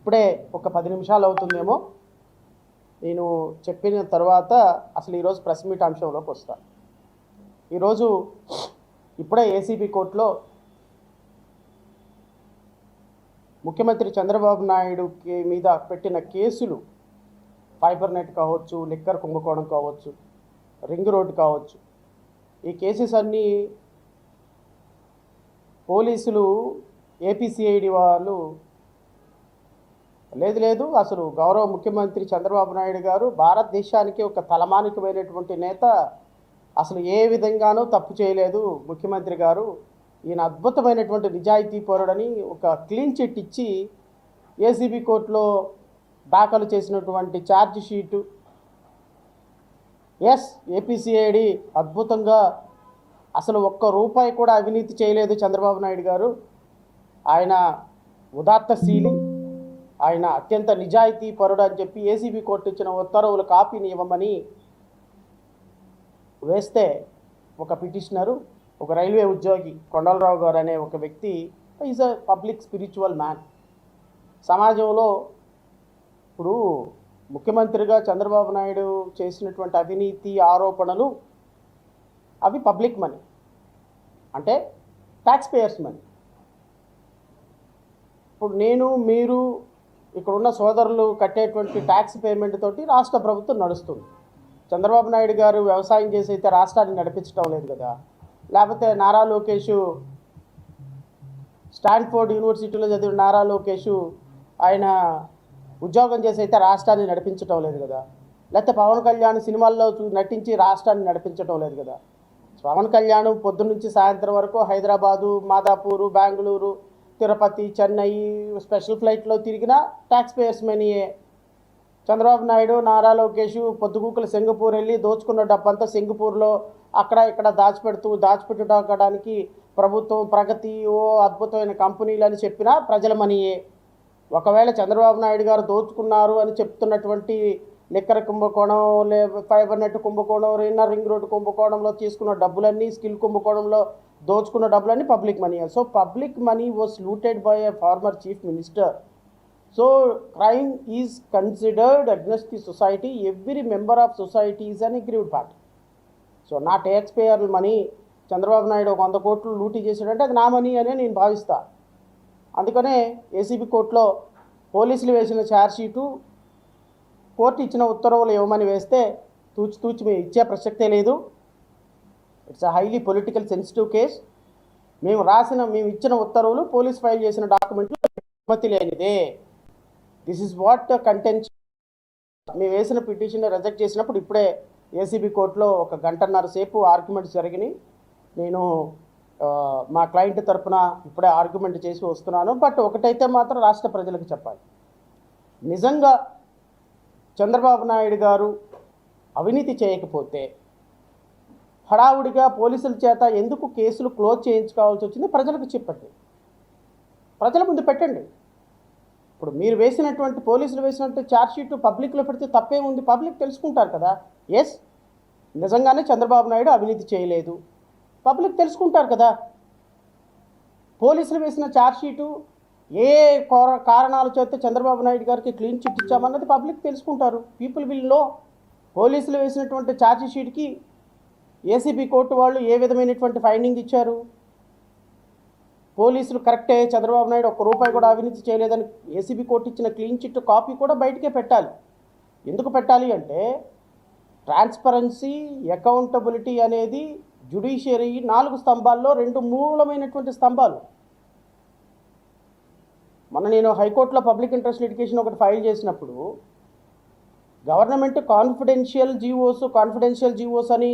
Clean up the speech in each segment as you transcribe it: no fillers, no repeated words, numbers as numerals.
ఇప్పుడే ఒక 10 నిమిషాలు అవుతుందేమో నేను చెప్పిన తర్వాత అసలు ఈరోజు ప్రెస్ మీట్ అంశంలోకి వస్తా. ఈరోజు ఇప్పుడే ఏసీబీ కోర్టులో ముఖ్యమంత్రి చంద్రబాబు నాయుడు మీద పెట్టిన కేసులు ఫైబర్ నెట్ కావచ్చు, లిక్కర్ కుంభకోణం కావచ్చు, రింగ్ రోడ్ కావచ్చు, ఈ కేసెస్ అన్నీ పోలీసులు ఏపీసీఐడి వాళ్ళు లేదు అసలు గౌరవ ముఖ్యమంత్రి చంద్రబాబు నాయుడు గారు భారతదేశానికి ఒక తలమానికమైనటువంటి నేత, అసలు ఏ విధంగానూ తప్పు చేయలేదు ముఖ్యమంత్రి గారు, ఈయన అద్భుతమైనటువంటి నిజాయితీ పరుడని ఒక క్లీన్ చిట్ ఇచ్చి ఏసీబీ కోర్టులో దాఖలు చేసినటువంటి ఛార్జ్ షీటు ఏపీసీఐడి అద్భుతంగా అసలు ఒక్క రూపాయి కూడా అవినీతి చేయలేదు చంద్రబాబు నాయుడు గారు, ఆయన ఉదాత్తశీలి, ఆయన అత్యంత నిజాయితీ పరుడు అని చెప్పి ఏసీబీ కోర్టు ఇచ్చిన ఉత్తర్వుల కాపీని ఇవ్వమని వేస్తే ఒక పిటిషనరు, ఒక రైల్వే ఉద్యోగి కొండలరావు గారు అనే ఒక వ్యక్తి, is a public spiritual man, సమాజంలో ఇప్పుడు ముఖ్యమంత్రిగా చంద్రబాబు నాయుడు చేసినటువంటి అవినీతి ఆరోపణలు అవి పబ్లిక్ మనీ, అంటే ట్యాక్స్ పేయర్స్ మనీ. ఇప్పుడు నేను మీరు ఇక్కడున్న సోదరులు కట్టేటువంటి ట్యాక్స్ పేమెంట్ తోటి రాష్ట్ర ప్రభుత్వం నడుస్తుంది. చంద్రబాబు నాయుడు గారు వ్యవసాయం చేసి అయితే రాష్ట్రాన్ని నడిపించడం లేదు కదా, లేకపోతే నారా లోకేష్ స్టాన్ఫోర్డ్ యూనివర్సిటీలో చదివిన నారా లోకేష్ ఆయన ఉద్యోగం చేసి అయితే రాష్ట్రాన్ని నడిపించడం లేదు కదా, లేకపోతే పవన్ కళ్యాణ్ సినిమాల్లో నటించి రాష్ట్రాన్ని నడిపించడం లేదు కదా. పవన్ కళ్యాణ్ పొద్దున్న నుంచి సాయంత్రం వరకు హైదరాబాదు, మాదాపూరు, బెంగళూరు, తిరుపతి, చెన్నై స్పెషల్ ఫ్లైట్లో తిరిగిన ట్యాక్స్ పేయర్స్ మనీయే. చంద్రబాబు నాయుడు, నారా లోకేష్ పొద్దుగూకులు సింగపూర్ వెళ్ళి దోచుకున్న డబ్బంతా సింగపూర్లో అక్కడ ఇక్కడ దాచిపెట్టుకోవడానికి ప్రభుత్వం ప్రగతి అద్భుతమైన కంపెనీలు అని చెప్పినా ప్రజల మనీయే. ఒకవేళ చంద్రబాబు నాయుడు గారు దోచుకున్నారు అని చెప్తున్నటువంటి లిక్కర్ కుంభకోణం, ఫైబర్ నెట్ కుంభకోణం, రింగ్ రోడ్ కుంభకోణంలో తీసుకున్న డబ్బులన్నీ, స్కిల్ కుంభకోణంలో దోచుకున్న డబ్బులన్నీ public money. So public money was looted by a former chief minister. So crime is considered against the society. Every member of society is an aggrieved party. So నా tax payer money Chandrababu Naidu 100 కోట్లు లూటీ చేశాడంటే అది నా money అనే నేను భావిస్తా. అందుకనే ఏసీబీ కోర్టులో పోలీసులు వేసిన ఛార్జ్షీటు కోర్టు ఇచ్చిన ఉత్తర్వులు ఇవ్వమని వేస్తే తూచి మేము ఇచ్చే ప్రసక్తే లేదు. It's a highly political sensitive case. మేము ఇచ్చిన ఉత్తర్వులు పోలీస్ ఫైల్ చేసిన డాక్యుమెంట్లు అనుమతి లేనిదే. This is what contention. మేము వేసిన పిటిషన్ రిజెక్ట్ చేసినప్పుడు ఇప్పుడే ఏసీబీ కోర్టులో 1 గంటన్నర సేపు ఆర్గ్యుమెంట్స్ జరిగినాయి. నేను మా క్లయింట్ తరఫున ఇప్పుడే ఆర్గ్యుమెంట్ చేసి వస్తున్నాను. బట్ ఒకటైతే మాత్రం రాష్ట్ర ప్రజలకు చెప్పాలి, నిజంగా చంద్రబాబు నాయుడు గారు అవినీతి చేయకపోతే హడావుడిగా పోలీసుల చేత ఎందుకు కేసులు క్లోజ్ చేయించుకోవాల్సి వచ్చింది ప్రజలకు చెప్పండి, ప్రజల ముందు పెట్టండి. ఇప్పుడు మీరు వేసినటువంటి పోలీసులు వేసినటువంటి ఛార్జ్షీట్ పబ్లిక్లో పెడితే తప్పేముంది, పబ్లిక్ తెలుసుకుంటారు కదా. నిజంగానే చంద్రబాబు నాయుడు అవినీతి చేయలేదు, పబ్లిక్ తెలుసుకుంటారు కదా. పోలీసులు వేసిన ఛార్జ్షీటు ఏ కారణాల చేత చంద్రబాబు నాయుడు గారికి క్లీన్ చిట్ ఇచ్చామన్నది పబ్లిక్ తెలుసుకుంటారు. People will know. పోలీసులు వేసినటువంటి ఛార్జ్షీట్కి ఏసీబీ కోర్టు వాళ్ళు ఏ విధమైనటువంటి ఫైండింగ్ ఇచ్చారు, పోలీసులు కరెక్టే చంద్రబాబు నాయుడు 1 రూపాయి కూడా అవినీతి చేయలేదని ఏసీబీ కోర్టు ఇచ్చిన క్లీన్ చిట్ కాపీ కూడా బయటకే పెట్టాలి. ఎందుకు పెట్టాలి అంటే ట్రాన్స్పరెన్సీ, అకౌంటబిలిటీ అనేది జ్యుడిషియరీ 4 స్తంభాల్లో 2 మూలమైనటువంటి స్తంభాలు. నేను హైకోర్టులో పబ్లిక్ ఇంట్రెస్ట్ లిటిగేషన్ ఒకటి ఫైల్ చేసినప్పుడు గవర్నమెంట్ కాన్ఫిడెన్షియల్ జీవోస్ అని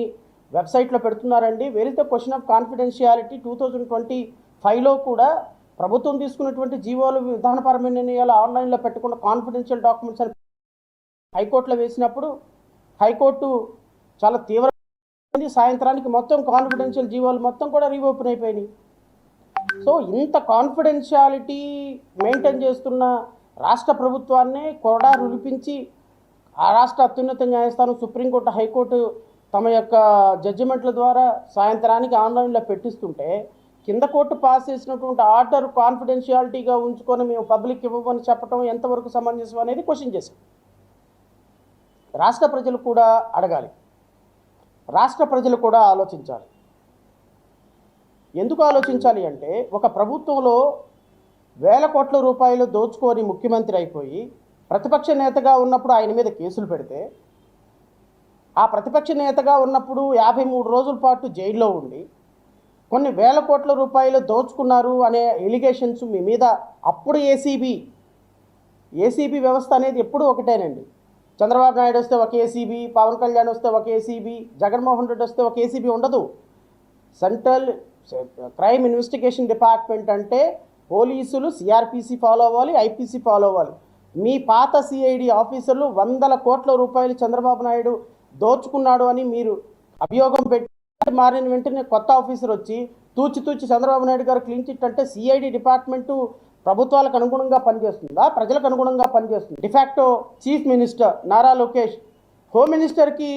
వెబ్సైట్లో పెడుతున్నారండి. Where is the question of confidentiality? 2025లో కూడా ప్రభుత్వం తీసుకున్నటువంటి జీవోలు, విధానపరమైన నిర్ణయాలు ఆన్లైన్లో పెట్టకుండా కాన్ఫిడెన్షియల్ డాక్యుమెంట్స్ అని హైకోర్టులో వేసినప్పుడు హైకోర్టు చాలా తీవ్రమైంది. సాయంత్రానికి మొత్తం కాన్ఫిడెన్షియల్ జీవోలు మొత్తం కూడా రీఓపెన్ అయిపోయినాయి. సో ఇంత కాన్ఫిడెన్షియాలిటీ మెయింటైన్ చేస్తున్న రాష్ట్ర ప్రభుత్వాన్నే కొరడా రులిపించి ఆ రాష్ట్ర అత్యున్నత న్యాయస్థానం, సుప్రీంకోర్టు, హైకోర్టు తమ యొక్క జడ్జిమెంట్ల ద్వారా సాయంత్రానికి ఆన్లైన్లో పెట్టిస్తుంటే కింద కోర్టు పాస్ చేసినటువంటి ఆర్డర్ కాన్ఫిడెన్షియాలిటీగా ఉంచుకొని మేము పబ్లిక్ ఇవ్వమని చెప్పడం ఎంతవరకు సమంజసం అనేది క్వశ్చన్ చేశాం. రాష్ట్ర ప్రజలు కూడా అడగాలి, రాష్ట్ర ప్రజలు కూడా ఆలోచించాలి. ఎందుకు ఆలోచించాలి అంటే, ఒక ప్రభుత్వంలో వేల కోట్ల రూపాయలు దోచుకొని ముఖ్యమంత్రి అయిపోయి ప్రతిపక్ష నేతగా ఉన్నప్పుడు ఆయన మీద కేసులు పెడితే, ఆ ప్రతిపక్ష నేతగా ఉన్నప్పుడు 53 రోజుల పాటు జైల్లో ఉండి కొన్ని వేల కోట్ల రూపాయలు దోచుకున్నారు అనే ఎలిగేషన్స్ మీ మీద అప్పుడు ఏసీబీ వ్యవస్థ అనేది ఎప్పుడూ ఒకటేనండి. చంద్రబాబు నాయుడు వస్తే ఒక ఏసీబీ, పవన్ కళ్యాణ్ వస్తే ఒక ఏసీబీ, జగన్మోహన్ రెడ్డి వస్తే ఒక ఏసీబీ ఉండదు. సెంట్రల్ క్రైమ్ ఇన్వెస్టిగేషన్ డిపార్ట్మెంట్ అంటే పోలీసులు సిఆర్పిసి ఫాలో అవ్వాలి, ఐపీసీ ఫాలో అవ్వాలి. మీ పాత సిఐడి ఆఫీసర్లు 100 కోట్ల రూపాయలు చంద్రబాబు నాయుడు దోచుకున్నాడు అని మీరు అభియోగం పెట్టి మారిన వెంటనే కొత్త ఆఫీసర్ వచ్చి తూచి చంద్రబాబు నాయుడు గారు క్లీన్ చిట్ అంటే సిఐడి డిపార్ట్మెంటు ప్రభుత్వాలకు అనుగుణంగా పనిచేస్తుందా, ప్రజలకు అనుగుణంగా పనిచేస్తుంది? De facto chief minister Nara Lokesh home మినిస్టర్కి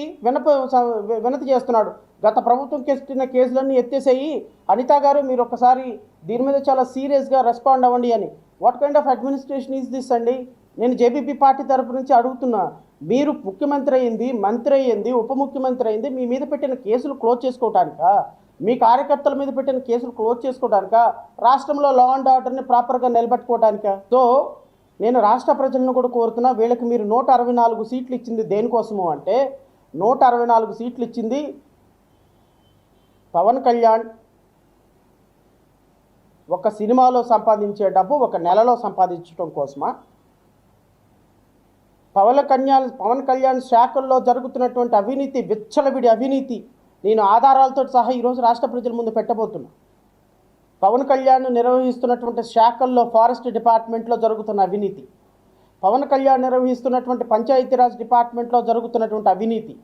వినతి చేస్తున్నాడు, గత ప్రభుత్వం పెట్టిన కేసులన్నీ ఎత్తేసేయి అనితా గారు, మీరు ఒక్కసారి దీని మీద చాలా సీరియస్గా రెస్పాండ్ అవ్వండి అని. What kind of administration is this అండి? నేను జేబీపీ పార్టీ తరపు నుంచి అడుగుతున్నా. మీరు ముఖ్యమంత్రి అయింది, మంత్రి అయ్యింది, ఉప ముఖ్యమంత్రి అయింది, మీ మీద పెట్టిన కేసులు క్లోజ్ చేసుకోవటానికా? మీ కార్యకర్తల మీద పెట్టిన కేసులు క్లోజ్ చేసుకోవడానికా? రాష్ట్రంలో లా అండ్ ఆర్డర్ని ప్రాపర్గా నిలబెట్టుకోవడానికా? సో నేను రాష్ట్ర ప్రజలను కూడా కోరుతున్నా, వీళ్ళకి మీరు 164 సీట్లు ఇచ్చింది దేనికోసము అంటే, 164 సీట్లు ఇచ్చింది పవన్ కళ్యాణ్ ఒక సినిమాలో సంపాదించే డబ్బు ఒక నెలలో సంపాదించడం కోసమా? పవన్ కళ్యాణ్ శాఖల్లో జరుగుతున్నటువంటి అవినీతి, విచ్చలవిడి అవినీతి నేను ఆధారాలతో సహా ఈరోజు రాష్ట్ర ప్రజల ముందు పెట్టబోతున్నా. పవన్ కళ్యాణ్ నిర్వహిస్తున్నటువంటి శాఖల్లో ఫారెస్ట్ డిపార్ట్మెంట్లో జరుగుతున్న అవినీతి, పవన్ కళ్యాణ్ నిర్వహిస్తున్నటువంటి పంచాయతీరాజ్ డిపార్ట్మెంట్లో జరుగుతున్నటువంటి అవినీతి,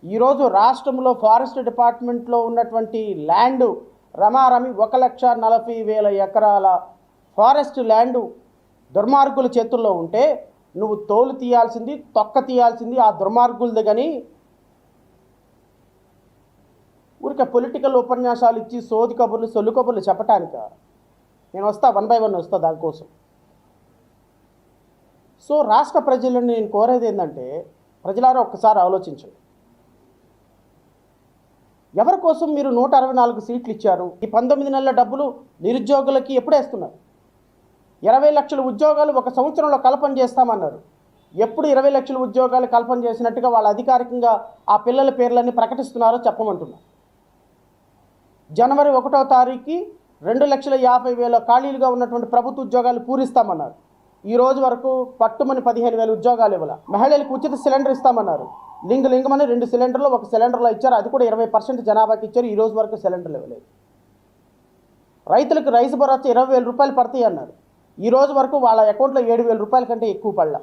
ఈరోజు రాష్ట్రంలో ఫారెస్ట్ డిపార్ట్మెంట్లో ఉన్నటువంటి ల్యాండు రమారమి 1,40,000 ఎకరాల ఫారెస్ట్ ల్యాండు దుర్మార్గుల చేతుల్లో ఉంటే నువ్వు తోలు తీయాల్సింది, తొక్క తీయాల్సింది ఆ దుర్మార్గులది. కానీ ఊరికే పొలిటికల్ ఉపన్యాసాలు ఇచ్చి సోది కబుర్లు, సొల్లు కబుర్లు చెప్పటానిక? నేను వస్తా, 1 by 1 వస్తా దానికోసం. సో రాష్ట్ర ప్రజలను నేను కోరేది ఏంటంటే, ప్రజలారా ఒక్కసారి ఆలోచించండి. ఎవరి కోసం మీరు 164 సీట్లు ఇచ్చారు? ఈ 19 నెలల డబ్బులు నిరుద్యోగులకి ఎప్పుడు వేస్తున్నారు? 20 లక్షల ఉద్యోగాలు ఒక సంవత్సరంలో కల్పన చేస్తామన్నారు. ఎప్పుడు 20 లక్షల ఉద్యోగాలు కల్పన చేసినట్టుగా వాళ్ళు అధికారికంగా ఆ పిల్లల పేర్లన్నీ ప్రకటిస్తున్నారో చెప్పమంటున్నారు. జనవరి 1వ తారీఖుకి 2,50,000 ఖాళీలుగా ఉన్నటువంటి ప్రభుత్వ ఉద్యోగాలు పూరిస్తామన్నారు. ఈ రోజు వరకు పట్టుమని 15,000 ఉద్యోగాలు ఇవ్వాలి. మహిళలకు ఉచిత సిలిండర్ ఇస్తామన్నారు. లింగమని 2 సిలిండర్లు ఒక సిలిండర్లో ఇచ్చారు, అది కూడా 20% జనాభాకి ఇచ్చారు. ఈ రోజు వరకు సిలిండర్లు ఇవ్వలేదు. రైతులకు రైతు భరోసా 20,000 రూపాయలు పడతాయి అన్నారు. ఈ రోజు వరకు వాళ్ళ అకౌంట్లో 7,000 రూపాయల కంటే ఎక్కువ పడలా.